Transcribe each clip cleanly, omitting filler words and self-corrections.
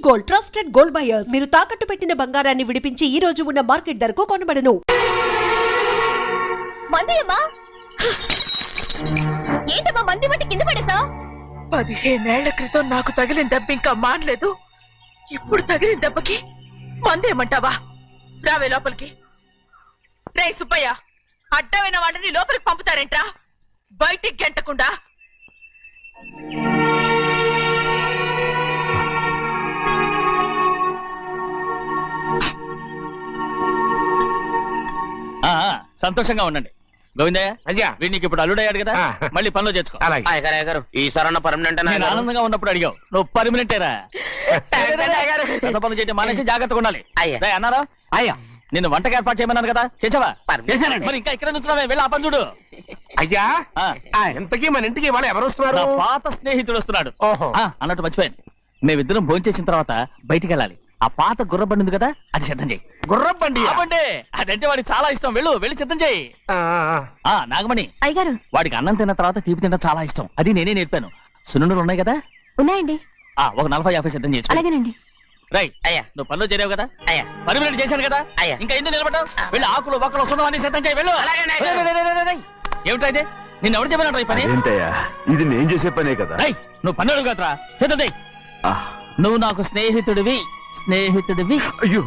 Gold trusted gold buyers. మీరు తాకట్టు పెట్టిన బంగారాన్ని విడిపించి ఈ రోజు ఉన్న మార్కెట్ ధరకు కొనబడను. ఏంటమ్మా మంది బట్టి కింద పడేసా? 15 ఏళ్ల క్రితం నాకు తగిలిన దెబ్బ ఇంకా మానలేదు. ఇప్పుడు తగిలిన దెబ్బకి మందేమంటావా? రావే లోపలికి. రే సుబ్బయ్య, అడ్డమైన వాడిని లోపలికి పంపుతారేంట్రా? బయటికి గెంటకుండా. సంతోషంగా ఉండండి గోవిందయ్య. అయ్యా వీడికి ఇప్పుడు అల్లుడయ్యాడు కదా, మళ్ళీ పనిలో చేర్చుకో. ఈసారన్న పర్మనెంట్ ఆనందంగా ఉన్నప్పుడు అడిగావు, నువ్వు పర్మనెంటేరా. పెద్ద పనులు చేయడం మానేసి జాగ్రత్తగా ఉండాలి అన్నారా? అయ్యా నిన్ను వంటకి ఏర్పాటు చేయమన్నాను కదా, చేసావా? మరి ఇంకా ఇక్కడ నుంచున్నావే, వెళ్ళి ఆ పని చూడు. అయ్యా ఇంతకీ మన ఇంటికి వాళ్ళు ఎవరు వస్తున్నారు? పాత స్నేహితుడు వస్తున్నాడు. అన్నట్టు మర్చిపోయాను, మేమిద్దరం భోంచేసిన తర్వాత బయటికి వెళ్ళాలి. ఆ పాత గుర్రబండి ఉంది కదా, అది సిద్ధం చేయి. గుర్రబండి? అదంటే వాడికి చాలా ఇష్టం. వెళ్ళి సిద్ధం చేయి. నాగమణి అయ్యగారు, వాడికి అన్నం తిన్న తర్వాత తీపి తినడం చాలా ఇష్టం. అది నేనే నేర్పాను. సున్నుండలు ఉన్నాయి కదా? ఉన్నాయండి. ఒక 40-50 సిద్ధం చేసి. అలాగేనండి. రైట్ అయ్యా, నువ్వు పనిలో చేరావు కదా, అయ్యా పర్మినెంట్ చేశాను కదా, అయ్యా ఇంకా ఎందుకు నిలబడ్డావు? వెళ్ళి ఆకులు ఒక్కలు వస్తుందో అన్ని సిద్ధం చేయి. వెళ్ళు. ఏమిటా ఇది? నిన్ను ఎవరు చెప్పినట్టు ఈ పని? ఇది నేను చేసే పనే కదా. నువ్వు పని అడుగు కదరా, సిద్ధం చేయి. నువ్వు నాకు స్నేహితుడివి. అయ్యో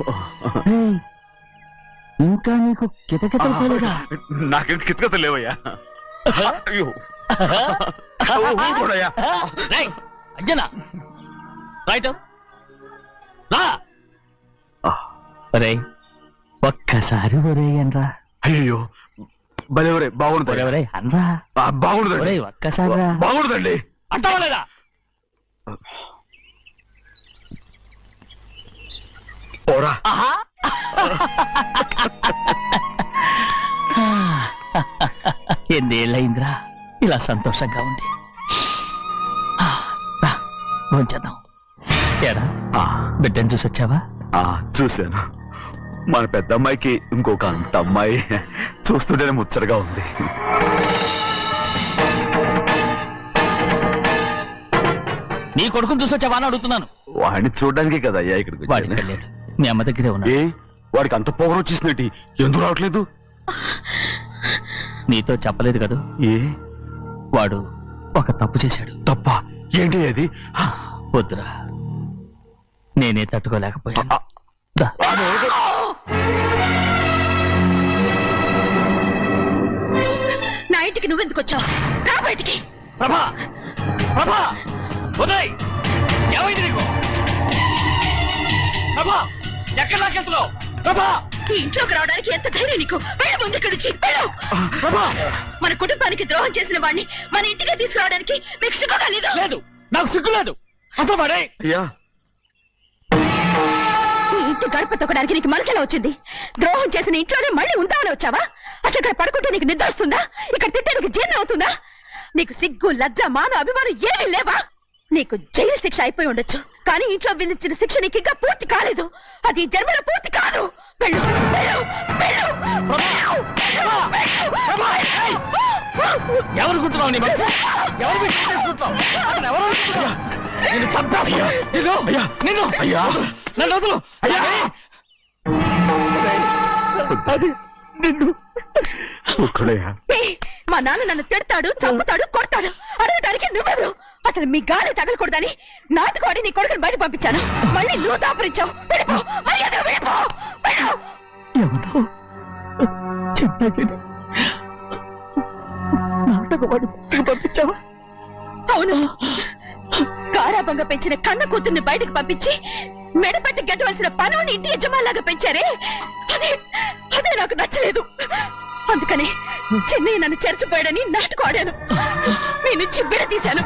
ఇంకా నీకు కితకితలు పోలేదా? నాకేం కితకితలు లేవయ్యా. అయ్యో అంజనా రైట్ రా. ఒరే ఒక్కసారి ఒరే అనరా. అయ్యో భలే బాగుంటుంది. ఒరే అనరా. బాగుండదండి. ఒక్కసారి బాగుండదండి. అంటావా లేదా? ఓరా. ఎన్నేళ్ళయిందిరా ఇలా సంతోషంగా ఉండి. భోంచేద్దాం. ఏడా బిడ్డను చూసొచ్చావా? చూశాను. మన పెద్ద అమ్మాయికి ఇంకొక అంత అమ్మాయి చూస్తుంటేనే ముచ్చటగా ఉంది. నీ కొడుకుని చూసొచ్చావా అని అడుగుతున్నాను. వాడిని చూడడానికి కదా అయ్యా ఇక్కడికి. వాడికి వెళ్ళాడు, మీ అమ్మ దగ్గరే ఉన్నా. వాడికి అంత పొగరు వచ్చేసినట్టు ఎందుకు రావట్లేదు? నీతో చెప్పలేదు కదా. వాడు ఒక తప్పు చేశాడు. తప్ప ఏంటి అది? వద్దురా, నేనే తట్టుకోలేకపోయాను. నా ఇంటికి నువ్వెందుకు వచ్చావు? రా బయటికి. ప్రభా ఉదయ్, ఏమైంది నీకు? ప్రభా ఎక్కడ నాకెళ్తున్నావు? ప్రభా ఈ ఇంట్లోకి రావడానికి ఎంత ధైర్యం నీకు? ముందు ఇక్కడి నుంచి మన కుటుంబానికి ద్రోహం చేసిన వాడిని మన ఇంటికి తీసుకురావడానికి మీకు సిగ్గుగా లేదు? లేదు, నాకు సిగ్గు లేదు అసలు. వాడే ఈ ఇంటి గడప తొక్కడానికి నీకు మనసు ఎలా వచ్చింది? ద్రోహం చేసిన ఇంట్లోనే మళ్ళీ ఉందామని వచ్చావా? అసలు ఇక్కడ పడుకుంటే నీకు నిద్ర వస్తుందా? ఇక్కడ తింటే నీకు జీర్ణం అవుతుందా? నీకు సిగ్గు, లజ్జ, మాన, అభిమానం ఏమీ లేవా? నీకు జైలు శిక్ష అయిపోయి ఉండొచ్చు, కానీ ఇంట్లో విధించిన శిక్ష నీకు ఇంకా పూర్తి కాలేదు. అది జన్మలో పూర్తి కాదు. వెళ్ళు. ఎవరు గుర్తున్నావు? నీ మంచి ఎవరు చేసుకుంటున్నావు? నిన్ను చంపేస్తా. నిన్ను నన్ను వదులు. మా నాన్న నన్ను తిడతాడు, చంపుతాడు, కొడతాడు. అడగడానికి నువ్వెవరు? అసలు మీ గాలి తగలకూడదని నాటుకోడి నీ కొడుకుని బయట పంపించాను. మళ్ళీ నువ్వు దాపరించావు. నాటకవాడి పంపించావా? అవును, గారాబంగా పెంచిన కన్న కూతుర్ని బయటకు పంపించి మెడపెట్టి గెట్టవలసిన పనుని ఇంటి యజమానిలాగా పెంచారే, అదే నాకు నచ్చలేదు. అందుకని చెన్నయ్య నన్ను చెరచిపోయాడని నాటకం ఆడాను. మీ నుంచి విడదీశాను.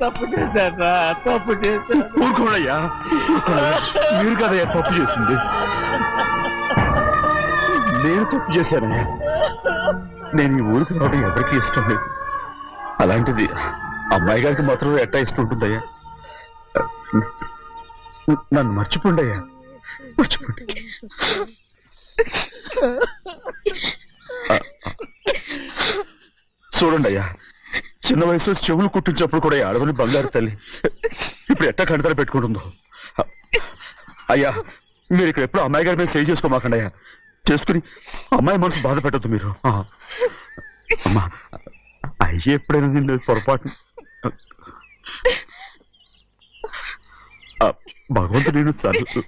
తప్పు చేశారా? తప్పు చేశాను. ఊరుకోడయ్యా, మీరు కదయ్యా తప్పు చేసింది. నేను తప్పు చేశానయ్యా. నేను ఈ ఊరికి రావడం ఎవరికి ఇష్టం లేదు. అలాంటిది అమ్మాయి గారికి మాత్రం ఎట్టా ఇష్టం ఉంటుందయ్యా? నన్ను మర్చిపోండి అయ్యా, మర్చిపోండి. చూడండి అయ్యా, చిన్న వయసులో చెవులు కుట్టించినప్పుడు కూడా ఆడవని బంగారు తల్లి ఇప్పుడు ఎట్టా కంటతల పెట్టుకుంటుందో. అయ్యా, మీరు ఇక్కడ ఎప్పుడు అమ్మాయి గారి మీద సేవ్ చేసుకోమాకండి అయ్యా. చేసుకుని అమ్మాయి మనసు బాధ పెట్టద్దు మీరు. అమ్మా, అయ్యే ఎప్పుడైనా నిన్ను పొరపాటు భగవంతుడు నేను సర్దు.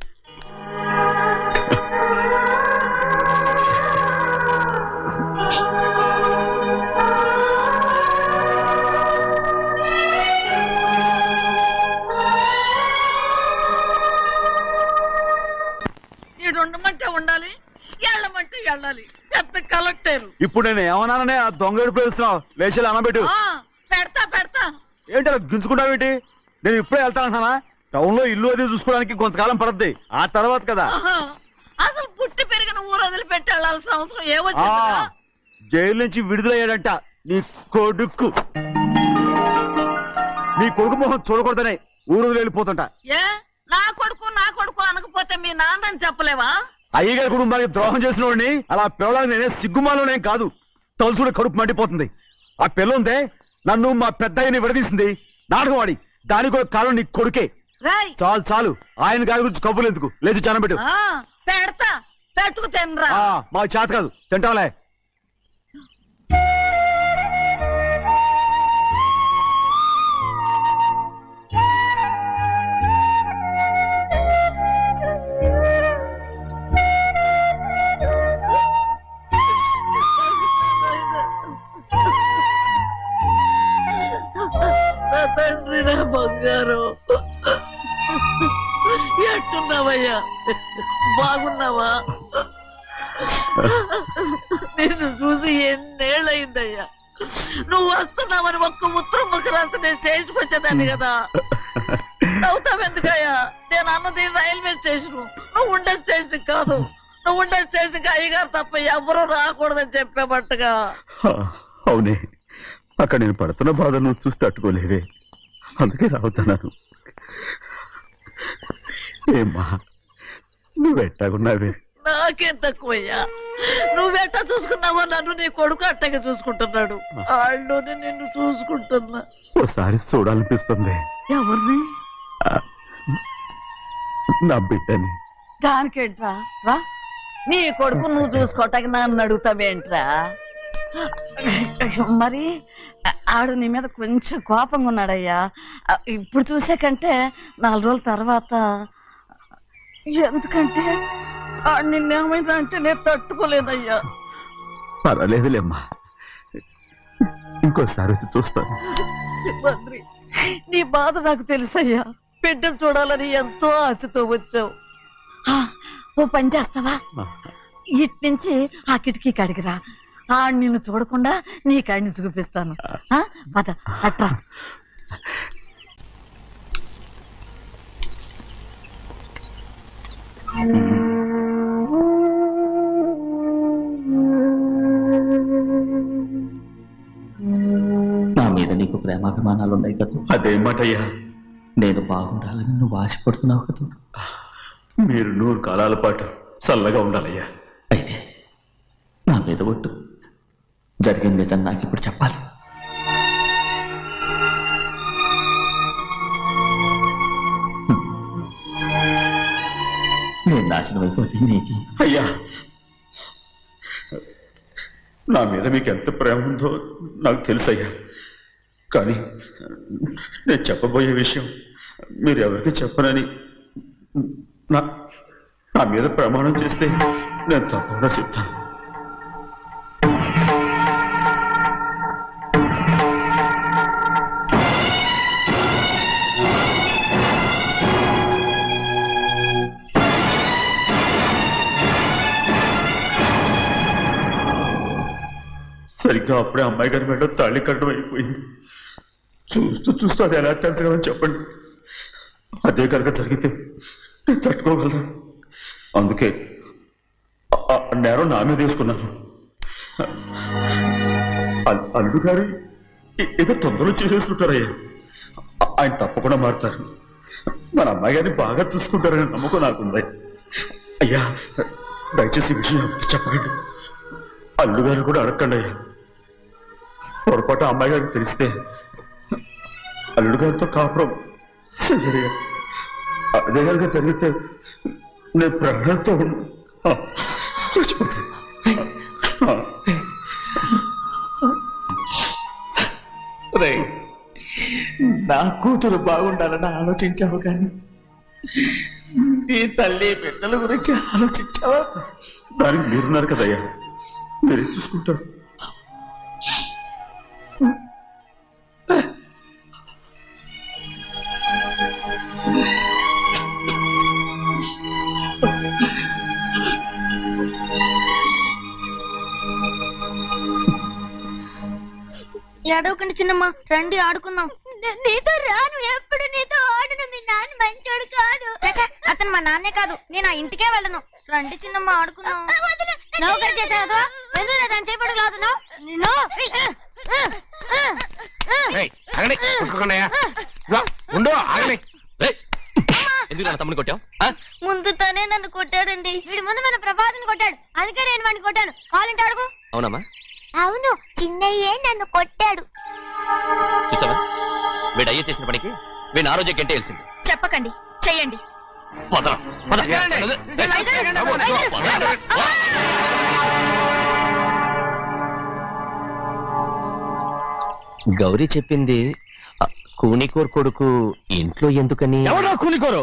ఉండమంటే ఉండాలి, వెళ్ళమంటే వెళ్ళాలి. పెద్ద కలెక్టర్. ఇప్పుడు నేను ఏమన్నాననే ఆ దొంగ పిలుస్తున్నావు, లేచి అనబెట్టు. పెడతా పెడతా. ఏంటి అలా గించుకుంటావేంటి? నేను ఇప్పుడే వెళ్తానంటున్నా. టౌన్ లో ఇల్లు అది చూసుకోవడానికి కొంతకాలం పడద్ది, ఆ తర్వాత కదా. అసలు పుట్టి పెరిగిన ఊరు వదిలిపెట్టి వెళ్ళాల్సిన అవసరం ఏమొచ్చిందా? జైలు నుంచి విడుదలయ్యాడంట నీ కొడుకు. నీ కొడుకు మొహం చూడకూడదనే ఊరు వదిలి వెళ్ళిపోతుంటా. ఏ నా కొడుకు అనకపోతే మీ నాన్నని చెప్పలేవా? అయ్యగారి కుటుంబానికి ద్రోహం చేసిన వాడిని అలా పిల్లడానికి నేనే సిగ్గుమాలోనేం కాదు, తలుచుకుంటే కడుపు మండిపోతుంది. ఆ పిల్ల ఉందే నన్ను మా పెద్దయ్యని విడదీసింది, నాటకవాడి. దానికి కూడా కాలం నీ కొడుకే. చాలు చాలు, ఆయన గారి గురించి కబుర్లు ఎందుకు, లేచి జనం పెడతా, పెట్టుకు తినరా. మా చేత కాదు, తింటావులే. తండ్రి నా బంగారు, ఎట్టున్నావయ్యా? బాగున్నావా? నిన్ను చూసి ఎన్నేళ్ళయిందయ్యా. నువ్వు వస్తున్నావని ఒక్క ఉత్తరం ముఖ రాస్తే నేను స్టేషన్కి వచ్చేదాన్ని కదా. అవుతావెందుకయ్యా? నేను అన్నది రైల్వే స్టేషన్, నువ్వు ఉండే స్టేషన్ కాదు. నువ్వు ఉండే స్టేషన్కి అయ్యగారు తప్ప ఎవరూ రాకూడదని చెప్పేమట్టుగా. అవునే, అక్కడ నేను పడుతున్న బాధ నువ్వు చూసి తట్టుకోలేవే, అందుకే రావుతున్నాను. ఏమ్మా, నువ్వెట్టాగున్నావే? నాకేం తక్కువయ్యా, నువ్వెట్టా చూసుకున్నావో నన్ను నీ కొడుకు అట్టగా చూసుకుంటున్నాడు. వాళ్ళలోనే నిన్ను చూసుకుంటున్నా. ఓసారి చూడాలనిపిస్తుంది. ఎవరిని? నా బిడ్డని. దానికేంట్రా? రా, నీ కొడుకు నువ్వు చూసుకోవటానికి నన్ను అడుగుతావేంట్రా? మరి ఆడు నీ మీద కొంచెం కోపంగా ఉన్నాడయ్యా. ఇప్పుడు చూసే కంటే 4 రోజుల తర్వాత. ఎందుకంటే నిన్నేమైందా అంటే నేను తట్టుకోలేదయ్యా. పర్వాలేదులేమ్మా, ఇంకోసారి వచ్చి చూస్తాను. సింహాద్రి, నీ బాధ నాకు తెలుసయ్యా. బిడ్డను చూడాలని ఎంతో ఆశతో వచ్చావు. ఓ పని చేస్తావా? ఇటు నుంచి ఆ కిటికీ కాడికిరా. నిన్ను చూడకుండా నీ కాడిని చూపిస్తాను. పద అట్రా. నా మీద నీకు ప్రేమాభిమానాలు ఉన్నాయి కదా. అదేమాటయ్యా? నేను బాగుండాలని నువ్వు ఆశపడుతున్నావు కదా. మీరు 100 కాలాల పాటు చల్లగా ఉండాలయ్యా. అయితే నా మీద ఒట్టు, జరిగిన నిజం నాకు ఇప్పుడు చెప్పాలి. నేను నాశనం అయిపోతే నీకు. అయ్యా, నా మీద మీకు ఎంత ప్రేమ ఉందో నాకు తెలుసయ్యా. కానీ నేను చెప్పబోయే విషయం మీరు ఎవరికి చెప్పనని నా మీద ప్రమాణం చేస్తే నేను తప్పకుండా చెప్తాను. సరిగ్గా అప్పుడే అమ్మాయి గారి మెడలో తాళి కట్టడం అయిపోయింది. చూస్తూ చూస్తూ అది ఎలా తెంచగలని చెప్పండి. అదే కనుక జరిగితే నేను తట్టుకోగలను. అందుకే నేరం నా మీద తీసుకున్నాను. అల్లుడు గారు ఏదో తొందరలో చేసేస్తుంటారయ్యా. ఆయన తప్పకుండా మారుతారు. మన అమ్మాయి గారిని బాగా చూసుకుంటారని నమ్మకం నాకుంది. అయ్యా దయచేసి ఈ విషయం ఎవరికి చెప్పకండి. అల్లుడు గారు కూడా అడగండి అయ్యా. పొరపాటు అమ్మాయి గారికి తెలిస్తే అల్లుడు గారితో కాపురం సరిగా అదే కనుక జరిగితే నేను ప్రాణాలతో చచ్చిపోతాను. నా కూతురు బాగుండాలని ఆలోచించావు కానీ నీ తల్లి బిడ్డల గురించి ఆలోచించావా? దానికి మీరున్నారు కదయ్యా, మీరే చూసుకుంటారు. ఏడవకండి చిన్నమ్మ, రండి ఆడుకుందాం. నీతో రాను, ఎప్పుడు నీతో ఆడను. మీ నాన్న మంచోడు కాదు. అతను మా నాన్నే కాదు, నేను ఆ ఇంటికే వెళ్ళను. రండి చిన్నమ్మ ఆడుకుందాం. నౌకరు చేసావు ఎందుకు దాని చేపడు కాదు ఎందుకు తమ్ముడు కొట్టావు? ముందు తనే నన్ను కొట్టాడండి. వీడి ముందు మన ప్రభాతం కొట్టాడు, అందుకే నేను వాడిని కొట్టాను. కావాలంటే అడుగు. అవునమ్మా, అవును, చిన్నయ్యే నన్ను కొట్టాడు. చూసావా వీడు అయ్యే చేసిన పనికి వీడిని ఆరోగ్యం కంటే తెలిసింది. చెప్పకండి, చెయ్యండి. గౌరీ చెప్పింది కూనికోర్ కొడుకు ఇంట్లో ఎందుకని? ఎవరో కూనికోరు?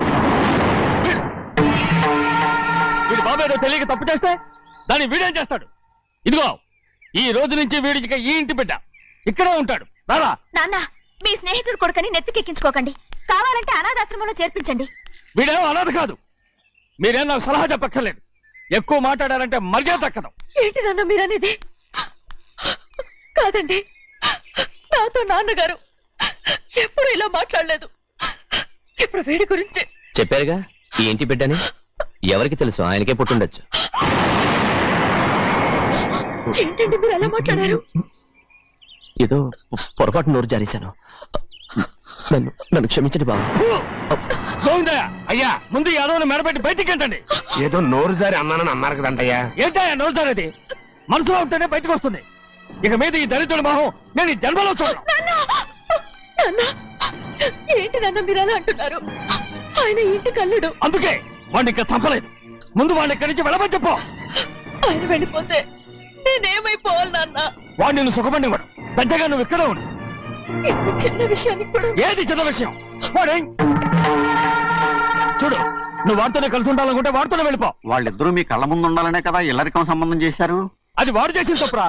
వీడి బాబు ఏదో తెలియక తప్పు చేస్తే దాన్ని వీడేం చేస్తాడు? ఇదిగో ఈ రోజు నుంచి వీడికి ఈ ఇంటి బిడ్డ ఇక్కడే ఉంటాడు. రారా. నాన్న, మీ స్నేహితుడు కొడుకని నెత్తికెక్కించుకోకండి. కావాలంటే అనాథాశ్రమంలో చేర్పించండి. వీడేమో అనాథ కాదు. మీరేం నాకు సలహా చెప్పక్కర్లేదు. ఎక్కువ మాట్లాడారంటే మర్యాద తక్కదు. ఏంటి నాన్న మీరనేది? కాదండి, నాతో నాన్నగారు ఎప్పుడు ఇలా మాట్లాడలేదు. ఇప్పుడు వీడి గురించి చెప్పారుగా ఈ ఇంటి బిడ్డని. ఎవరికి తెలుసు, ఆయనకే పుట్టుండొచ్చు. ఏంటండి మీరు ఎలా మాట్లాడారు? ఏదో పొరపాటు నోరు జారేశాను. నన్ను క్షమించండి బాబు. గోవిందయ్య, అయ్యా ముందు ఈ అడవుని మెడబెట్టి బయటికి ఏంటండి? ఏదో నోరు జారి అన్నానని అన్నారు కదంటయ్యా. ఏంటయ్యా నోరు జారేది? మనసులో ఉంటేనే బయటకు వస్తుంది. ఇక మీద ఈ దరిద్రుడి మొహం నేను ఈ జన్మలో చూడను. ఏంటి నాన్న మీరు అలా అంటున్నారు? ఆయన ఇంటి కల్లుడు. అందుకే వాడిని ఇంకా చంపలేదు. ముందు వాడిని ఇక్కడి నుంచి వెళ్ళమని చెప్పు. ఆయన వెళ్ళిపోతే నేనేమైపోవాలి నాన్న? వాడు నిన్ను సుఖపడివాడు. పెద్దగా నువ్వు ఇక్కడే ఉండు. ఇంత చిన్న విషయానికి కూడా ఏది చిన్న విషయం? వాడే చూడు, నువ్వు వాడితోనే కలిసి ఉండాలనుకుంటే వాడితోనే వెళ్ళిపో. వాళ్ళిద్దరూ మీ కళ్ళ ముందు ఉండాలనే కదా ఇల్లరికం సంబంధం చేశారు. అది వాడు చేసిన తప్పురా.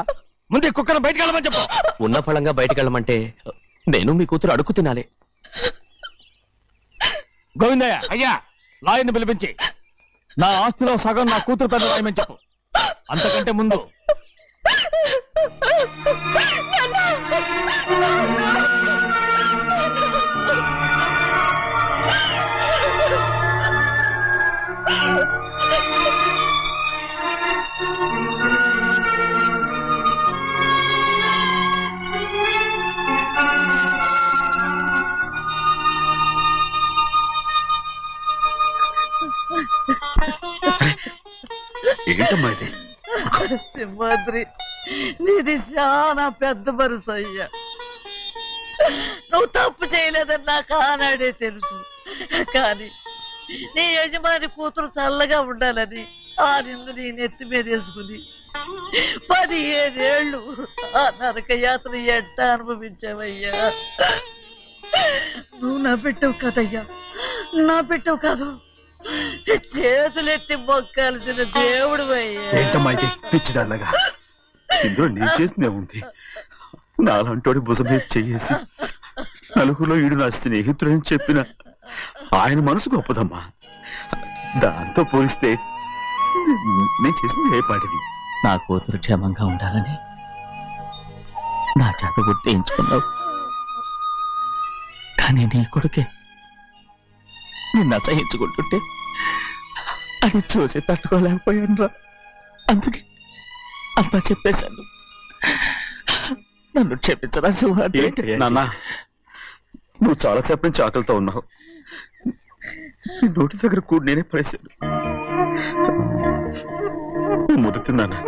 ముందు ఈ కుక్కను బయటకు వెళ్ళమని చెప్పు. ఉన్న ఫలంగా బయటకు వెళ్ళమంటే నేను మీ కూతురు అడుగు తినాలి. గోవిందయ్య, అయ్యా లాయర్ని పిలిపించి నా ఆస్తిలో సగం నా కూతురు పెద్ద రాయమని చెప్పు. అంతకంటే ముందు ఏంటమ్మా ఇది? సింహాద్రి, నీది చాలా పెద్ద మనసు అయ్యా. నువ్వు తప్పు చేయలేదని నాకు ఆనాడే తెలుసు. కానీ నీ యజమాని కూతురు చల్లగా ఉండాలని ఆ నిందు నీ నెత్తి మీద వేసుకుని 15 ఏళ్ళు ఆ నరక యాత్ర ఎట్ట అనుభవించావయ్యా. నువ్వు నా పెట్టవు కదయ్యా, నా పెట్టవు కాదు, చేతులెత్తి మొక్కాల్సిన దేవుడు అయ్యా. ఏంటమ్మా ఇది పిచ్చిదాన్నగా? ఇందులో నేను చేసినే ఉంది. నాలంటోడి భుజం మీద చెయ్యేసి నలుగురిలో ఈడు నా స్నేహితుడని చెప్పిన ఆయన మనసు గొప్పదమ్మా. దాంతో పోలిస్తే నేను చేసింది ఏ పాటిది? నా కూతురు క్షేమంగా ఉండాలని నా చేత గుర్తించుకున్నావు. కానీ నీ కొడుకే నిన్ను అసహించుకుంటుంటే అది చూసి తట్టుకోలేకపోయాను రా. అందుకే అంతా చెప్పేశాను. నన్ను క్షమించరా సింహాద్రి. ఏంటి నాన్న, నువ్వు చాలాసేపు నుంచి ఆకలితో ఉన్నావు. ఈ నోటి దగ్గర కూడా నేనే పడేశాను. ముద్దు తిన్నానా?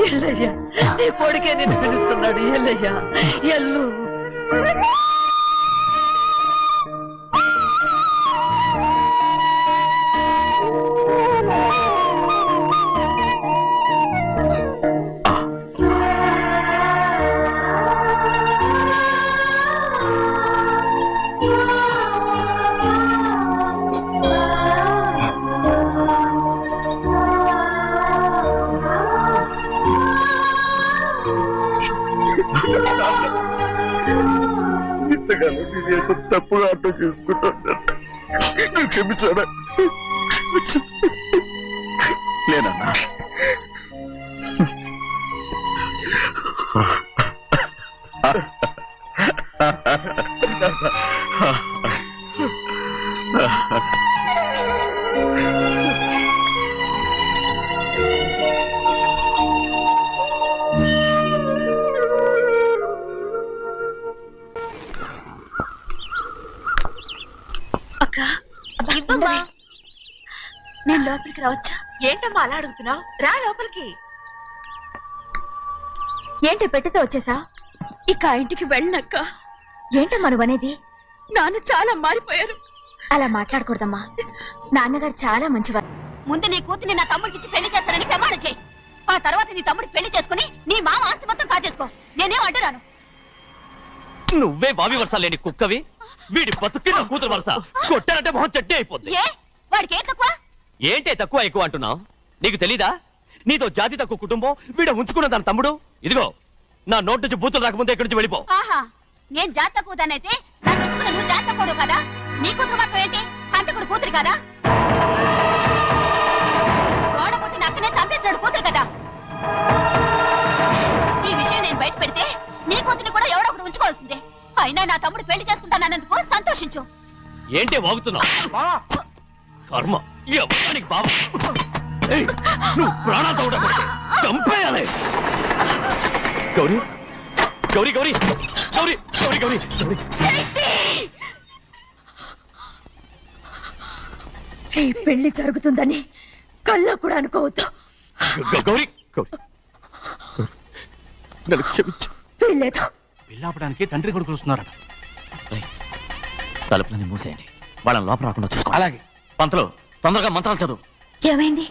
ఎల్లయ్యా, నీ కొడుకే నిన్ను పిలుస్తున్నాడు. ఎల్లయ్యా, ఎల్లు. ఇంతకాలం నేను ఎంత తప్పుగా అర్థం చేసుకుంటాను. క్షమించాడా? లేనన్నా. ఇవ్వమ్మా. నేను లోపలికి రావచ్చా? ఏంటమ్మా అలా అడుగుతున్నావు? రా లోపలికి. ఏంటి పెట్టితో వచ్చేసా? ఇక ఆ ఇంటికి వెళ్ళనక్క. ఏంటమ్మా నువ్వు అనేది? నాన్న చాలా మారిపోయారు. అలా మాట్లాడకూడదమ్మా. నాన్నగారు చాలా మంచివారు. ముందు నీ కూతుర్ని నా తమ్ముడికి పెళ్లి చేస్తానని ప్రమాణం చేయి. ఆ తర్వాత నీ తమ్ముడికి పెళ్లి చేసుకుని నీ మామ ఆస్తి మొత్తం కాజేసుకో. నేనేం అడ్డురాను. నువ్వే వావి వరుస లేని కుక్కవి. వీడి బతుక్కి నా కూతురు వరుస. కొట్టానంటే మొహం చెట్టే అయిపోద్ది. ఏ వాడికి ఏం తక్కువ? ఏంటే తక్కువ ఎక్కువ అంటున్నావు? నీకు తెలీదా? నీతో జాతి తక్కువ కుటుంబం వీడ ఉంచుకున్న తన తమ్ముడు. ఇదిగో నా నోటి నుంచి బూతులు రాకముందే ఇక్కడి నుంచి వెళ్ళిపో. ఆహా, నేను జాతి తక్కువదానైతే నన్ను ఉంచుకున్న నువ్వు జాతి తక్కువ కదా? నీ కూతురు మాత్రం ఏంటి? హంతకుడు కూతురు కదా? గోడ పుట్టిన అక్కనే చంపేసినాడు కూతురు కదా? ఈ విషయం నేను బయట పెడితే నీ కూతురిని కూడా ఎవడో ఒకటి ఉంచుకోవాల్సిందే. అయినా నా తమ్ముడు పెళ్లి చేసుకుంటానన్నందుకు సంతోషించు. ఏంటే వాగుతున్నావు? కర్మ ఎవరికి బాబు. నువ్వు ప్రాణాలు తోడకూడదు. చంపేయాలి. గౌరీ గౌరీ గౌరీ గౌరీ గౌరీ గౌరీ ఈ పెళ్లి జరుగుతుందని కళ్ళ కూడా అనుకోవద్దు. గౌరీ గౌరీ నన్ను క్షమించు. వీల్లేదు. పెళ్ళాపడానికి తండ్రి కొడుకులు వస్తున్నారట. తలుపులని మూసేయండి. వాళ్ళని లోపల రాకుండా చూసుకో. అలాగే. పంతులు తొందరగా మంత్రాలు చదువు. ఏమైంది?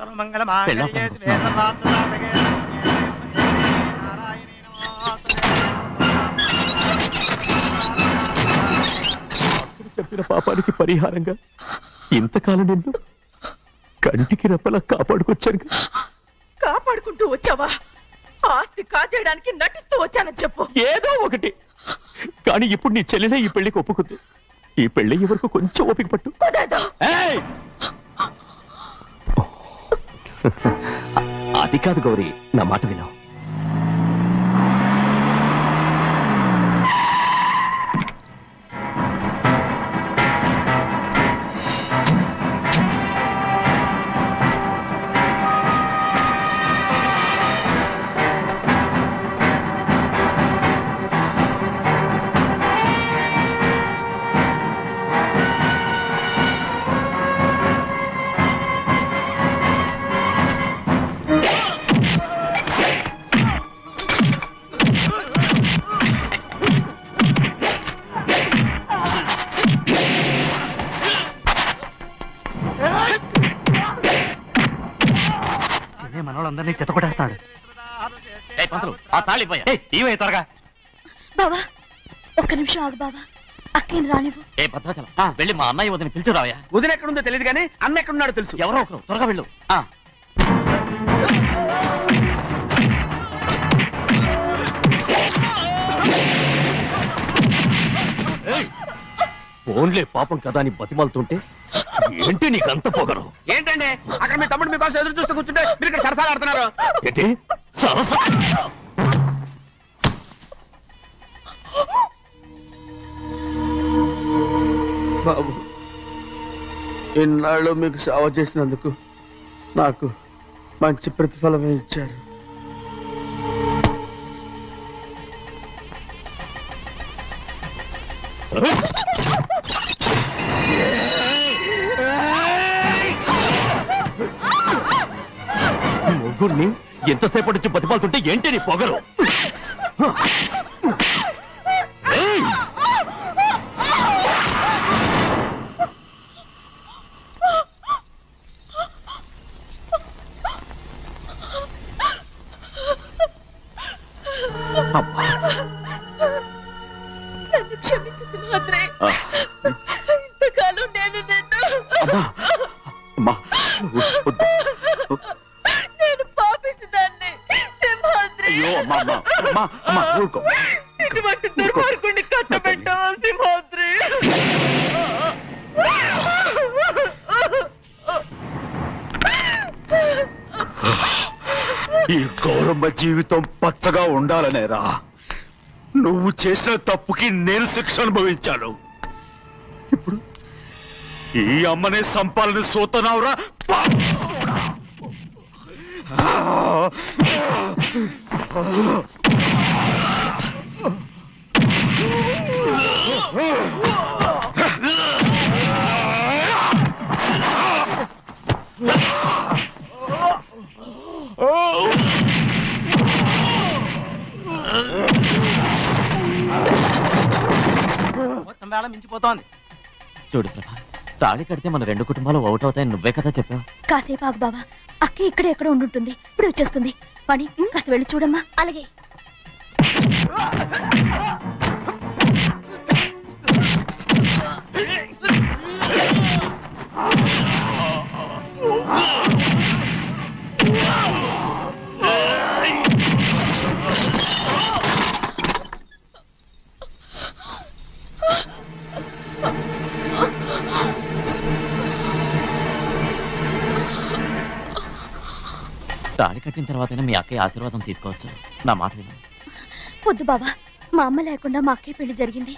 చెప్పిన పాపానికి పరిహారంగా ఇంతకాలం నిన్ను కంటికి రెప్పలా కాపాడుకొచ్చాను. కాపాడుకుంటూ వచ్చావా? ఆస్తి కాజేయడానికి నటిస్తూ వచ్చానని చెప్పు. ఏదో ఒకటి. కానీ ఇప్పుడు నీ చెల్లెలే ఈ పెళ్లికి ఒప్పుకుంది. ఈ పెళ్లి వరకు కొంచెం ఓపిక పట్టు. కుదరదు. ఏయ్! అది కాదు గౌరీ, నా మాట విను. మనోళ్ళందరినీ చెత్తకొట్టేస్తాడు. పంతులు ఆ తాళి ఇవే త్వరగా. బావా ఒక్క నిమిషం ఆగు బావా. అక్కేం రానివ్వు. ఏ భద్రాచలం వెళ్ళి మా అన్నయ్య వదిన పిలుచురావయ్యా. వదిన ఎక్కడుందో తెలియదు కానీ అన్న ఎక్కడున్నాడో తెలుసు. ఎవరో ఒకరు త్వరగా వెళ్ళు. ఫోన్లే పాపం కదా అని బతిమాలుతుంటే ఏంటి నీకంత పొగరు? ఏంటండి అక్కడ మీ తమ్ముడు మీకోసం ఎదురు చూస్తూ కూర్చుంటే మీరు ఇక్కడ సరసాలు ఆడుతున్నారు. ఏంటి సరసా? బాబు, ఇన్నాళ్ళు మీకు సేవ చేసినందుకు నాకు మంచి ప్రతిఫలమే ఇచ్చారు. ముగ్గురిని ఎంతసేపటి నుంచి బతిపాలుతుంటే ఏంటి నీ పొగరు? ఏయ్! నన్ను క్షమించు సింహాద్రి. ఇంతకాలం నేను నేను పాపిస్తుందాన్ని సింహాద్రి. ఇటువంటి దుర్మార్గుడిని కట్టబెట్టావా సింహాద్రి? ఈ గౌరమ్మ జీవితం పచ్చగా ఉండాలనేరా నువ్వు చేసిన తప్పుకి నేను శిక్ష అనుభవించాను. ఇప్పుడు ఈ అమ్మనే సంపాలని సోతనావురా. మొత్తం వేళ మించిపోతోంది. చూడు ప్రభా, తాళి కడితే మన రెండు కుటుంబాలు అవుట్ అవుతాయని నువ్వే కదా చెప్పావు. కాసేపు ఆగు బావా, అక్క ఇక్కడే ఎక్కడ ఉండుంటుంది, ఇప్పుడు వచ్చేస్తుంది. పని కాస్త వెళ్ళి చూడమ్మా. అలాగే. తాళి కట్టిన తర్వాతనే మీ అక్కయ్య ఆశీర్వాదం తీసుకోవచ్చు. నా మాట విను. వద్దు బావా, మా అమ్మ లేకుండా మా అక్కయ్య పెళ్లి జరిగింది.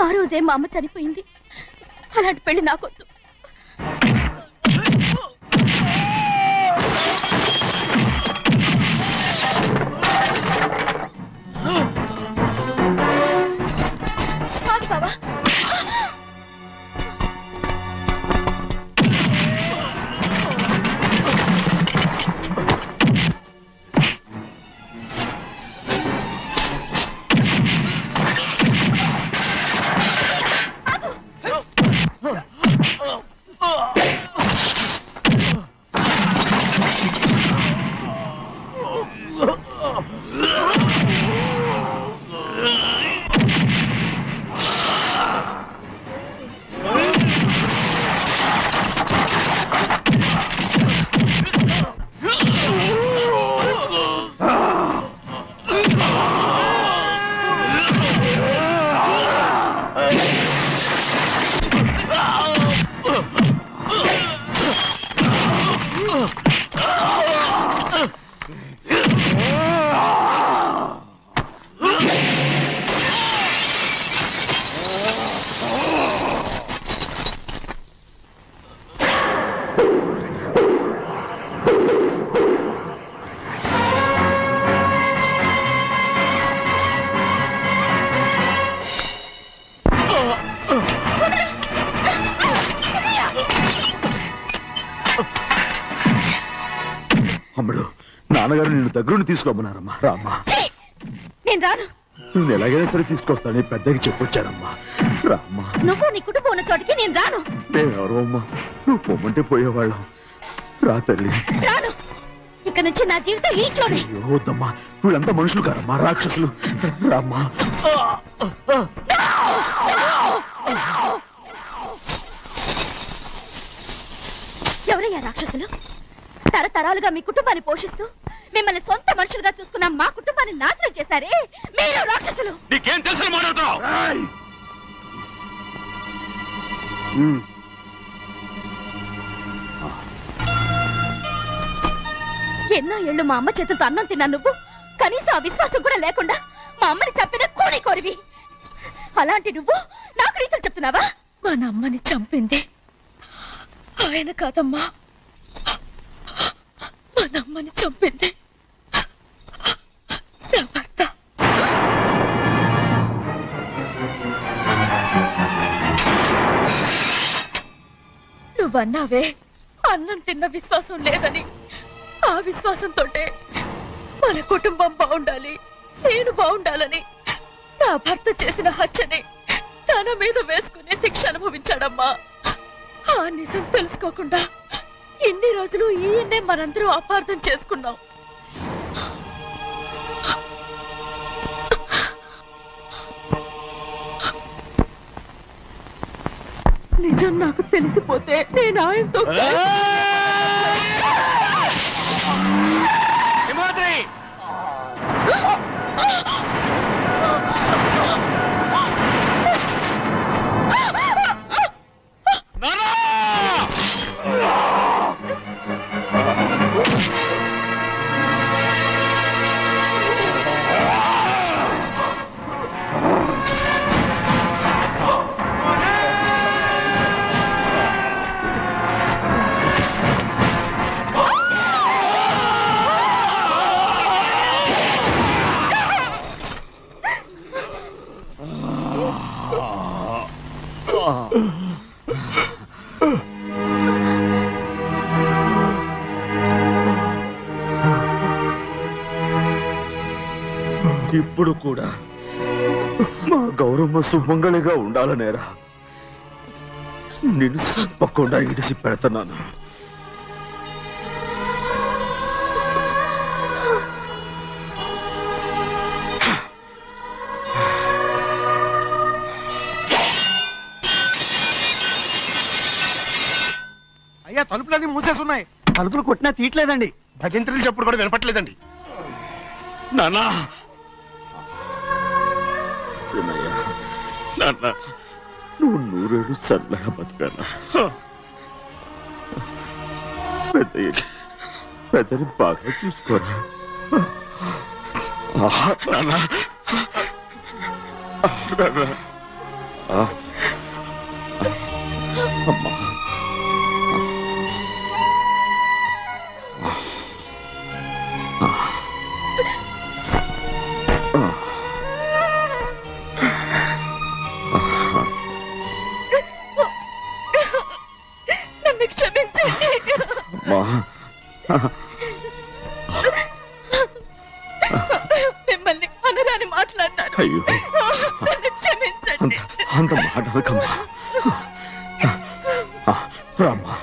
ఆ రోజే మా అమ్మ చనిపోయింది. అలాంటి పెళ్లి నాకొద్దు. కాదు బావా. అమ్ముడు, నాన్నగారు నిన్ను దగ్గరుండి తీసుకోమన్నారమ్మా. రామ్మా. నేను రాను. నువ్వు ఎలాగైనా సరే తీసుకొస్తానని పెద్దకి చెప్పొచ్చానమ్మా. రామ్మా. నువ్వు నీ కుటుంబం ఉన్న చోటికి నేను రాను. మేమెవరో అమ్మా, నువ్వు పొమ్మంటే పోయేవాళ్ళం. రా తల్లి. రాను. ఇక నుంచి నా జీవితం ఇంట్లోనే. అయ్యో వద్దమ్మా, వీళ్ళంతా మనుషులు కారమ్మా, రాక్షసులు. రామ్మా. ఎవరయ్యా రాక్షసులు? తరతరాలుగా మీ కుటుంబాన్ని పోషిస్తూ మిమ్మల్ని సొంత మనుషులుగా చూసుకున్న మా కుటుంబాన్ని నాశనం చేశారే మీరు రాక్షసులు. నీకేం తెలుసు మాట్లాడుతున్నావు? ఎన్నో ఏళ్ళు మా అమ్మ చేతులతో అన్నం తిన్నా నువ్వు కనీసం ఆ విశ్వాసం కూడా లేకుండా మా అమ్మని చంపిన కూలి కోరివి. అలాంటి నువ్వు నాకు రీతులు చెప్తున్నావా? మా అమ్మని చంపింది ఆయన కాదమ్మా, మా అమ్మని చంపింది నా భర్త. నువ్వన్నావే అన్నం తిన్న విశ్వాసం లేదని, ఆ విశ్వాసంతో మన కుటుంబం బాగుండాలి, నేను బాగుండాలని నా భర్త చేసిన హత్యని తన మీద వేసుకునే శిక్ష అనుభవించాడమ్మా. ఆ నిజం తెలుసుకోకుండా ఇన్ని రోజులు ఈయన్నే మనందరం అపార్థం చేసుకున్నాం. నిజం నాకు తెలిసిపోతే నేను ఆయనతో సింహాద్రి ఇప్పుడు కూడా మా గౌరమ్మ సుమంగళిగా ఉండాలనేరా నేను తప్పకుండా ఇడిసి పెడుతున్నాను. అయ్యా తలుపులన్నీ మూసేసున్నాయి. తలుపులు కొట్టినా తీయట్లేదండి. భజంత్రులు చెప్పుడు కూడా వినపట్లేదండి. నాన్నా సినయ్య, నాన్న నువ్వు 100 ఏళ్ళు చల్లగా బతకాలా. పెద్దని బాగా చూసుకోరా నాన్న. అమ్మా నన్ను క్షమించండి. మిమ్మల్ని అనరాని మాట్లాడినాను. అయ్యో నన్ను క్షమించండి. అంత మాటలకమ్మా. రామ్మా.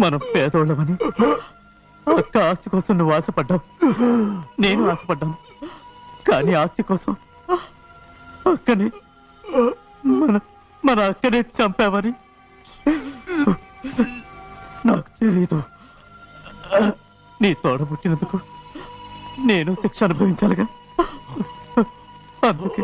మనం పేదోళ్ళమని అక్క ఆస్తి కోసం నువ్వు ఆశపడ్డావు, నేను ఆశపడ్డాను. కానీ ఆస్తి కోసం అక్కని మన అక్కనే చంపావని నాకు తెలీదు. నీ తోడబుట్టినందుకు నేను శిక్ష అనుభవించాలిగా. అందుకే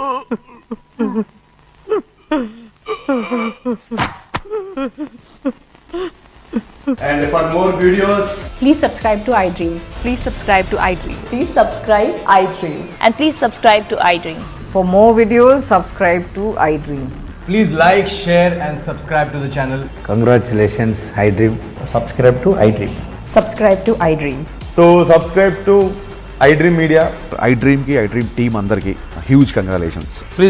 And for more videos, Please subscribe to iDream. Please subscribe to iDream. Please subscribe iDream. And please subscribe to iDream. For more videos, subscribe to iDream. please like, share and subscribe to the channel. Congratulations, iDream. Subscribe to iDream. Subscribe to iDream. So subscribe to iDream Media. iDream ki iDream team andarki huge congratulations. Please